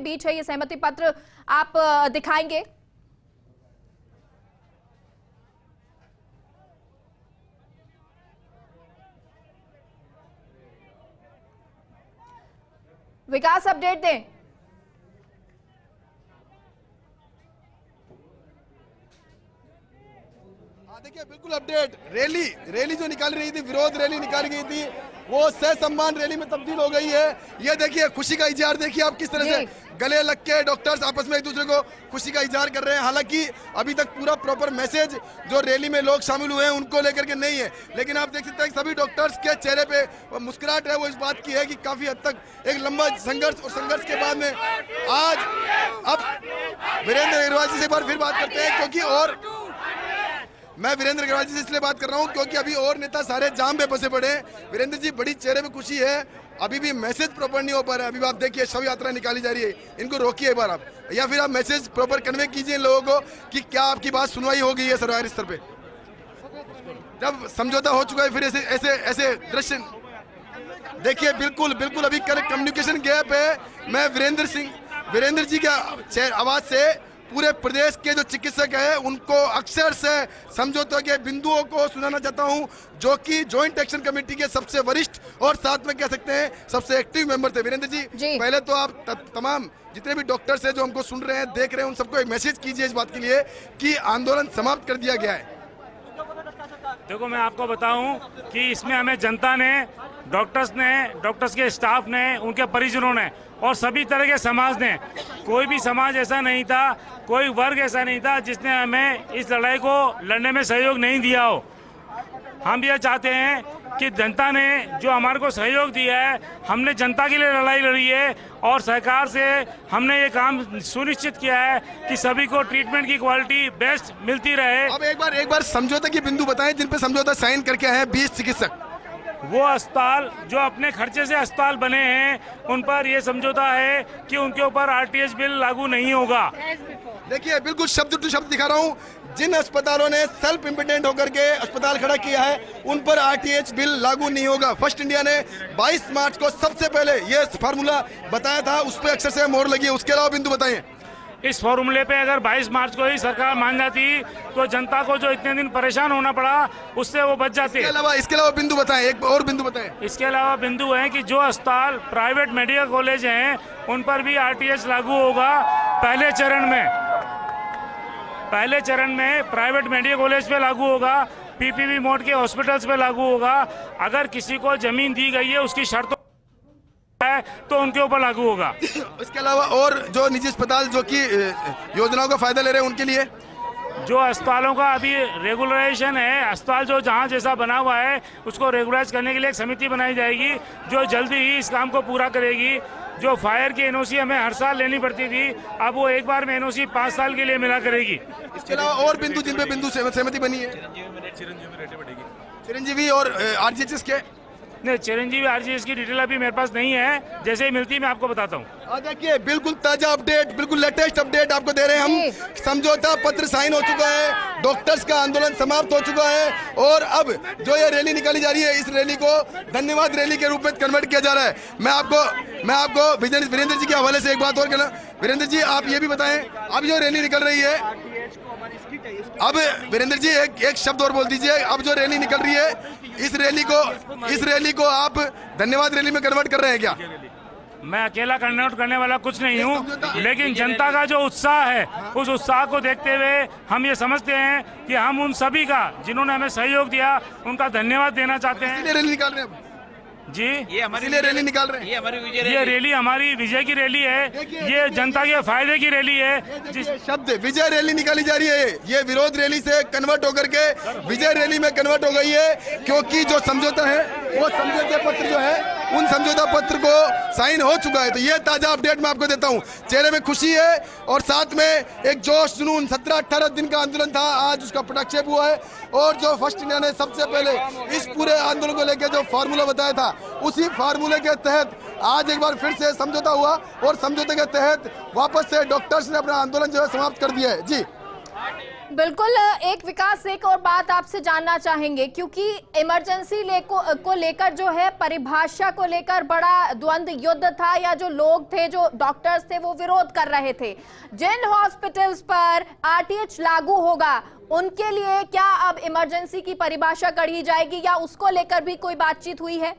बीच है ये सहमति पत्र, आप दिखाएंगे? विकास अपडेट दें। देखिए बिल्कुल अपडेट। रैली जो निकाली रही थी, विरोध रैली निकाली गई थी, वो सह सम्मान रैली में तब्दील हो गई है। ये देखिए खुशी का इजहार, देखिए आप किस तरह से गले लग के डॉक्टर्स आपस में एक दूसरे को खुशी का इजहार कर रहे हैं। हालांकि अभी तक पूरा प्रॉपर मैसेज जो रैली में लोग शामिल हुए हैं उनको लेकर के नहीं है, लेकिन आप देख सकते हैं सभी डॉक्टर्स के चेहरे पे मुस्कुराहट है। वो इस बात की है कि काफी हद तक एक लंबा संघर्ष और संघर्ष के बाद में आज अब वीरेंद्र अग्रवाल जी से एक बार फिर बात करते हैं, क्योंकि और मैं वीरेंद्र अग्रवाल जी से इसलिए बात कर रहा हूं क्योंकि अभी और नेता सारे जाम पे फंसे पड़े हैं। वीरेंद्र जी, बड़ी चेहरे पे खुशी है, अभी भी मैसेज प्रॉपर नहीं हो पा रहा है। अभी आप देखिए शव यात्रा निकाली जा रही है, इनको रोकिए एक बार आप, या फिर आप मैसेज प्रॉपर कन्वे कीजिए लोगों को कि क्या आपकी बात सुनवाई हो गई है सरकारी स्तर पे। जब समझौता हो चुका है फिर ऐसे ऐसे ऐसे दृश्य देखिए। बिल्कुल बिल्कुल अभी कम्युनिकेशन गैप है। मैं वीरेंद्र जी के आवाज से पूरे प्रदेश के जो चिकित्सक हैं उनको अक्सर से समझौते के बिंदुओं को सुनाना चाहता हूं, जो कि जॉइंट एक्शन कमेटी के सबसे वरिष्ठ और साथ में कह सकते हैं सबसे एक्टिव मेंबर थे। वीरेंद्र जी, पहले तो आप तमाम जितने भी डॉक्टर्स हैं जो हमको सुन रहे हैं, देख रहे हैं, उन सबको एक मैसेज कीजिए इस बात के लिए कि आंदोलन समाप्त कर दिया गया है। देखो, मैं आपको बताऊं कि इसमें हमें जनता ने, डॉक्टर्स के स्टाफ ने, उनके परिजनों ने और सभी तरह के समाज ने, कोई भी समाज ऐसा नहीं था, कोई वर्ग ऐसा नहीं था जिसने हमें इस लड़ाई को लड़ने में सहयोग नहीं दिया हो। हम यह चाहते हैं कि जनता ने जो हमारे को सहयोग दिया है, हमने जनता के लिए लड़ाई लड़ी है और सरकार से हमने ये काम सुनिश्चित किया है कि सभी को ट्रीटमेंट की क्वालिटी बेस्ट मिलती रहे। अब एक बार समझौते के बिंदु बताएं जिन पे समझौता साइन करके आए हैं 20 चिकित्सक। वो अस्पताल जो अपने खर्चे से अस्पताल बने हैं, उन पर ये समझौता है कि उनके ऊपर आरटीएस बिल लागू नहीं होगा। देखिए बिल्कुल शब्द टू शब्द दिखा रहा हूँ, जिन अस्पतालों ने सेल्फ इम्पिटेंट होकर के अस्पताल खड़ा किया है उन पर आरटीएच बिल लागू नहीं होगा। फर्स्ट इंडिया ने 22 मार्च को सबसे पहले ये फार्मूला बताया था, उस पर अक्सर से मोहर लगी है। उसके अलावा बिंदु बताएं। इस फॉर्मूले पे अगर 22 मार्च को ही सरकार मान जाती तो जनता को जो इतने दिन परेशान होना पड़ा उससे वो बच जाते। इसके अलावा बिंदु बताएं, एक और बिंदु बताएं। इसके अलावा बिंदु है कि जो अस्पताल प्राइवेट मेडिकल कॉलेज हैं उन पर भी आरटीएस लागू होगा। पहले चरण में प्राइवेट मेडिकल कॉलेज पे लागू होगा, पीपीपी मोड के हॉस्पिटल्स पे लागू होगा। अगर किसी को जमीन दी गई है उसकी शर्तों है तो उनके ऊपर लागू होगा। इसके अलावा और जो निजी अस्पताल जो कि योजनाओं का फायदा ले रहे हैं उनके लिए, जो अस्पतालों का अभी रेगुलराइजेशन है, अस्पताल जो जहां जैसा बना हुआ है उसको रेगुलराइज करने के लिए एक समिति बनाई जाएगी जो जल्दी ही इस काम को पूरा करेगी। जो फायर की एनओसी हमें हर साल लेनी पड़ती थी, अब वो एक बार में एनओसी 5 साल के लिए मिला करेगी। इसके अलावा और बिंदु जिन पे बिंदु सहमति बनी है, चिरंजीवी और आरजीएचएस के नहीं, चिरंजीवी आरजीएस की डिटेल अभी मेरे पास नहीं है, जैसे ही मिलती है मैं आपको बताता हूँ। देखिए बिल्कुल ताजा अपडेट, बिल्कुल लेटेस्ट अपडेट आपको दे रहे हैं हम। समझौता पत्र साइन हो चुका है, डॉक्टर्स का आंदोलन समाप्त हो चुका है और अब जो ये रैली निकाली जा रही है, इस रैली को धन्यवाद रैली के रूप में कन्वर्ट किया जा रहा है। मैं आपको वीरेंद्र जी के हवाले से एक बात और कहना। वीरेंद्र जी, आप ये भी बताएं, अब जो रैली निकल रही है, अब वीरेंद्र जी एक शब्द और बोल दीजिए। अब जो रैली निकल रही है, इस रैली को आप धन्यवाद रैली में कन्वर्ट कर रहे हैं क्या? मैं अकेला कन्वर्ट करने वाला कुछ नहीं हूं, लेकिन जनता का जो उत्साह है, उस उत्साह को देखते हुए हम ये समझते हैं कि हम उन सभी का जिन्होंने हमें सहयोग दिया उनका धन्यवाद देना चाहते हैं। रैली निकाल रहे हैं जी, ये हमारी रैली निकाल रहे हैं। ये रैली हमारी विजय की रैली है, ये जनता के फायदे की रैली है। जिस शब्द विजय रैली निकाली जा रही है, ये विरोध रैली से कन्वर्ट होकर के विजय रैली में कन्वर्ट हो गई है, क्योंकि जो समझौता है वो समझौता पत्र जो है उन समझौता पत्र को साइन हो चुका है। तो ये ताजा अपडेट मैं आपको देता हूँ। चेहरे में खुशी है और साथ में एक जोश जुनून। 17-18 दिन का आंदोलन था, आज उसका पटाक्षेप हुआ है और जो फर्स्ट इंडिया ने सबसे पहले इस पूरे आंदोलन को लेकर जो फार्मूला बताया था, उसी फार्मूले के तहत आज एक बार फिर से समझौता हुआ और समझौते के तहत वापस से डॉक्टर्स ने अपना आंदोलन जो है समाप्त कर दिया है। जी। बिल्कुल। एक विकास, एक और बात आपसे जानना चाहेंगे, क्योंकि इमरजेंसी को लेकर जो है परिभाषा को लेकर बड़ा द्वंद्व युद्ध था, या जो लोग थे, जो डॉक्टर्स थे, वो विरोध कर रहे थे। जिन हॉस्पिटल्स पर आरटीएच लागू होगा उनके लिए क्या अब इमरजेंसी की परिभाषा कढ़ी जाएगी, या उसको लेकर भी कोई बातचीत हुई है?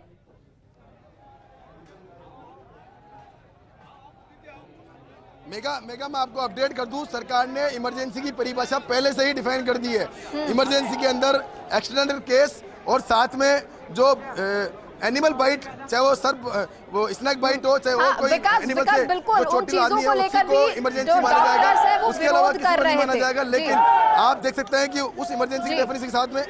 मेगा मैं आपको अपडेट कर दूं, सरकार ने इमरजेंसी की परिभाषा पहले से ही डिफाइन कर दी है। इमरजेंसी के अंदर एक्सीडेंटल केस और साथ में जो एनिमल बाइट, चाहे वो वो स्नैक बाइट हो, चाहे वो कोई एनिमल से बिल्कुल, जो चोटिल आदमी है उसी को इमरजेंसी माना जाएगा, उसके अलावा किसी को नहीं माना जाएगा। लेकिन आप देख सकते हैं कि उस इमरजेंसी की डेफिनेशन के साथ में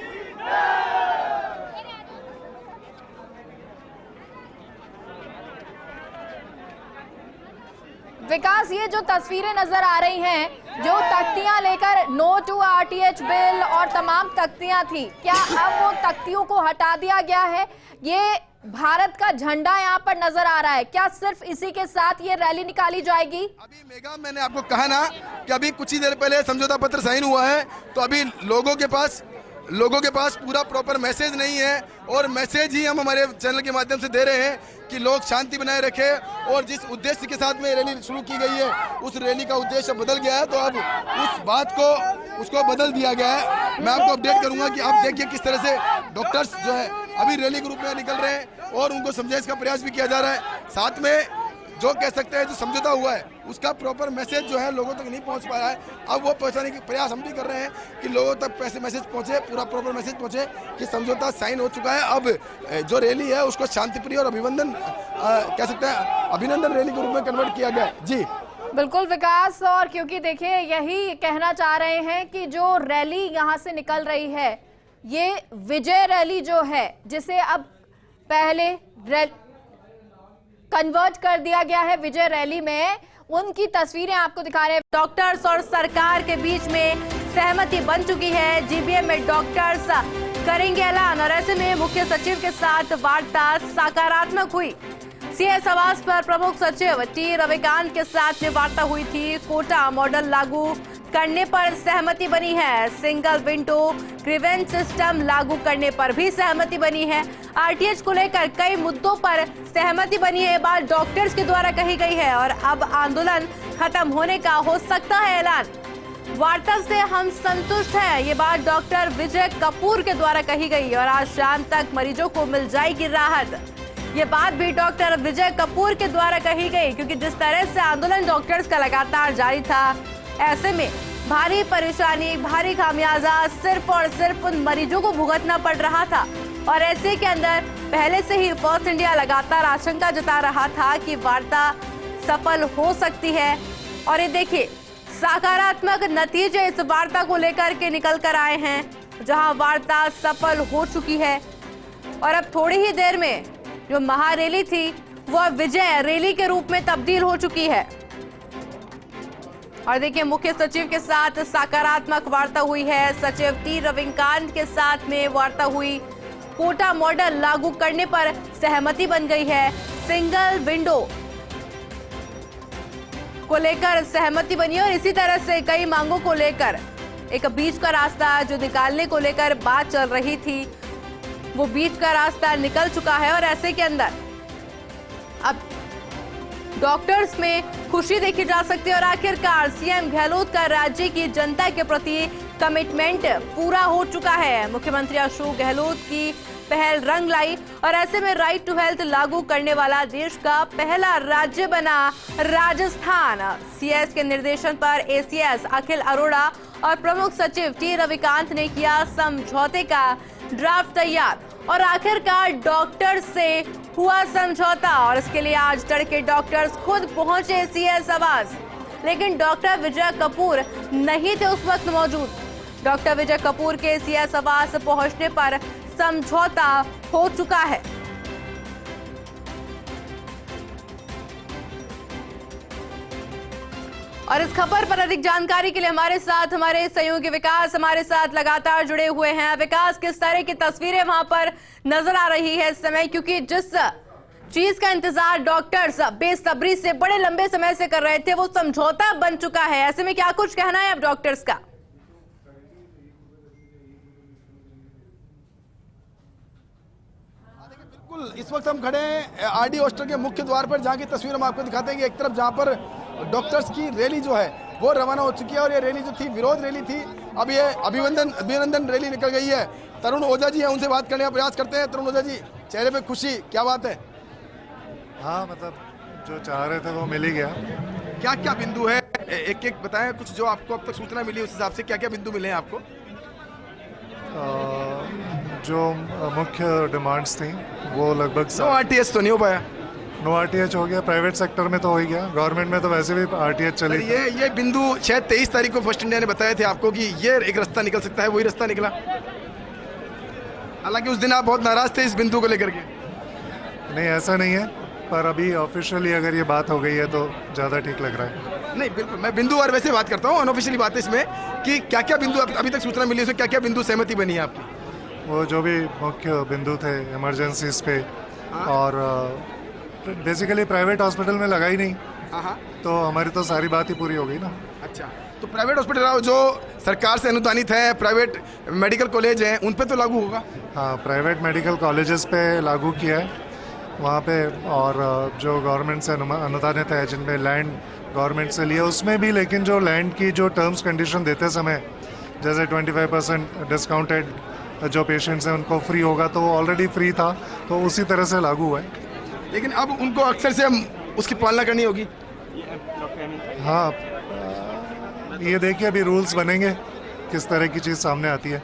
विकास, ये जो तस्वीरें नजर आ रही हैं, जो तख्तियां लेकर नो टू आरटीएच बिल और तमाम तख्तियां थी, क्या अब वो तख्तियों को हटा दिया गया है? ये भारत का झंडा यहाँ पर नजर आ रहा है, क्या सिर्फ इसी के साथ ये रैली निकाली जाएगी? अभी मेगा, मैंने आपको कहा ना कि अभी कुछ ही देर पहले समझौता पत्र साइन हुआ है, तो अभी लोगों के पास पूरा प्रॉपर मैसेज नहीं है, और मैसेज ही हम हमारे चैनल के माध्यम से दे रहे हैं कि लोग शांति बनाए रखें। और जिस उद्देश्य के साथ में रैली शुरू की गई है, उस रैली का उद्देश्य बदल गया है, तो अब उस बात को उसको बदल दिया गया है। मैं आपको अपडेट करूंगा कि आप देखिए किस तरह से डॉक्टर्स जो है अभी रैली के रूप में निकल रहे हैं, और उनको समझाने का प्रयास भी किया जा रहा है। साथ में जो कह सकते हैं जो समझौता हुआ है उसका प्रॉपर मैसेज जो है लोगों तक नहीं पहुंच पाया है, अब वो पहुंचाने के प्रयास हम भी कर रहे हैं कि लोगों तक पैसे मैसेज पहुंचे, पूरा प्रॉपर मैसेज पहुंचे कि समझौता साइन हो चुका है। अब जो रैली है उसको शांतिप्रिय और कह सकते हैं अभिनंदन रैली के रूप में कन्वर्ट किया गया। जी बिल्कुल विकास, और क्योंकि देखिए यही कहना चाह रहे हैं कि जो रैली यहाँ से निकल रही है, ये विजय रैली जो है, जिसे अब पहले कन्वर्ट कर दिया गया है विजय रैली में, उनकी तस्वीरें आपको दिखा रहे हैं। डॉक्टर्स और सरकार के बीच में सहमति बन चुकी है, जीबीएम में डॉक्टर्स करेंगे ऐलान, और ऐसे में मुख्य सचिव के साथ वार्ता सकारात्मक हुई। सीएस आवास पर प्रमुख सचिव टी रविकांत के साथ में वार्ता हुई थी। कोटा मॉडल लागू करने पर सहमति बनी है, सिंगल विंडो ग्रीवेंस सिस्टम लागू करने पर भी सहमति बनी है। आरटीएच को लेकर कई मुद्दों पर सहमति बनी है, बात डॉक्टर्स के द्वारा कही गई है, और अब आंदोलन खत्म होने का हो सकता है ऐलान। वार्ता से हम संतुष्ट हैं, ये बात डॉक्टर विजय कपूर के द्वारा कही गई, और आज शाम तक मरीजों को मिल जाएगी राहत। ये बात भी डॉक्टर विजय कपूर के द्वारा कही गई, क्योंकि जिस तरह से आंदोलन डॉक्टर्स का लगातार जारी था, ऐसे में भारी परेशानी, भारी खामियाजा सिर्फ और सिर्फ उन मरीजों को भुगतना पड़ रहा था। और ऐसे के अंदर पहले से ही फर्स्ट इंडिया लगातार आशंका जता रहा था कि वार्ता सफल हो सकती है, और ये देखिए सकारात्मक नतीजे इस वार्ता को लेकर के निकल कर आए हैं, जहां वार्ता सफल हो चुकी है। और अब थोड़ी ही देर में जो महारैली थी वो विजय रैली के रूप में तब्दील हो चुकी है। और देखिए मुख्य सचिव के साथ सकारात्मक वार्ता हुई है, सचिव टी रविकांत के साथ में वार्ता हुई। कोटा मॉडल लागू करने पर सहमति बन गई है, सिंगल विंडो को लेकर सहमति बनी, और इसी तरह से कई मांगों को लेकर एक बीच का रास्ता जो निकालने को लेकर बात चल रही थी, वो बीच का रास्ता निकल चुका है। और ऐसे के अंदर अब डॉक्टर्स में खुशी देखी जा सकती है, और आखिरकार सीएम गहलोत का राज्य की जनता के प्रति कमिटमेंट पूरा हो चुका है। मुख्यमंत्री अशोक गहलोत की पहल रंग लाई, और ऐसे में राइट टू हेल्थ लागू करने वाला देश का पहला राज्य बना राजस्थान। सीएस के निर्देशन पर एसीएस अखिल अरोड़ा और प्रमुख सचिव टी रविकांत ने किया समझौते का ड्राफ्ट तैयार, और आखिरकार डॉक्टर्स से हुआ समझौता, और इसके लिए आज तड़के डॉक्टर्स खुद पहुंचे सीएस आवास, लेकिन डॉक्टर विजय कपूर नहीं थे उस वक्त मौजूद। डॉक्टर विजय कपूर के सीएस आवास पहुंचने पर समझौता हो चुका है। और इस खबर पर अधिक जानकारी के लिए हमारे साथ हमारे सहयोगी विकास हमारे साथ लगातार जुड़े हुए हैं। विकास, किस तरह की तस्वीरें वहां पर नजर आ रही है इस समय, क्योंकि जिस चीज का इंतजार डॉक्टर्स बेसब्री से बड़े लंबे समय से कर रहे थे वो समझौता बन चुका है, ऐसे में क्या कुछ कहना है अब डॉक्टर्स का? बिल्कुल, इस वक्त हम खड़े हैं आरडी हॉस्टल के मुख्य द्वार पर, जहाँ की तस्वीर हम आपको दिखाते हैं कि एक तरफ जहाँ पर डॉक्टर्स की रैली जो है वो रवाना हो चुकी है, और ये रैली जो थी विरोध रैली थी, अब ये अभिनंदन रैली निकल गई है। तरुण ओझा जी हैं, उनसे बात करने का प्रयास करते हैं। तरुण ओझा जी, चेहरे पे खुशी, क्या बात है? हाँ, मतलब जो चाह रहे थे वो मिल ही गया। क्या क्या बिंदु है, एक एक बताएं कुछ, जो आपको अब तक सूचना मिली उस हिसाब से क्या क्या बिंदु मिले हैं आपको? जो मुख्य डिमांड्स थी वो लगभग नो आरटीएस तो नहीं हो पाया। नो आरटीएच हो गया, प्राइवेट सेक्टर में तो हो ही गया, गवर्नमेंट में तो वैसे भी आरटीएच चली। ये बिंदु शायद 23 तारीख को फर्स्ट इंडिया ने बताए थे आपको कि ये एक रास्ता निकल सकता है, वही रास्ता निकला। हालांकि उस दिन आप बहुत नाराज थे इस बिंदु को लेकर के। नहीं, ऐसा नहीं है, पर अभी ऑफिशियली अगर ये बात हो गई है तो ज़्यादा ठीक लग रहा है। नहीं, बिल्कुल, मैं बिंदुवार वैसे बात करता हूँ, अनऑफिशियली बात है इसमें कि क्या क्या बिंदु अभी तक सूचना मिली है, उसमें क्या क्या बिंदु सहमति बनी है आपकी? वो जो भी मुख्य बिंदु थे इमरजेंसीज पे, और बेसिकली प्राइवेट हॉस्पिटल में लगा ही नहीं, हाँ, तो हमारी तो सारी बात ही पूरी हो गई ना। अच्छा, तो प्राइवेट हॉस्पिटल जो सरकार से अनुदानित है, प्राइवेट मेडिकल कॉलेज हैं, उन पे तो लागू होगा? हाँ, प्राइवेट मेडिकल कॉलेजेस पे लागू किया है वहाँ पे, और जो गवर्नमेंट से अनुदानित है, जिनमें लैंड गवर्नमेंट से लिया उसमें भी, लेकिन जो लैंड की जो टर्म्स कंडीशन देते समय, जैसे 25% डिस्काउंटेड जो पेशेंट्स हैं उनको फ्री होगा, तो वो ऑलरेडी फ्री था, तो उसी तरह से लागू हुआ है। लेकिन अब उनको अक्सर से उसकी पालना करनी होगी। हाँ, ये देखिए अभी रूल्स बनेंगे, किस तरह की चीज़ सामने आती है।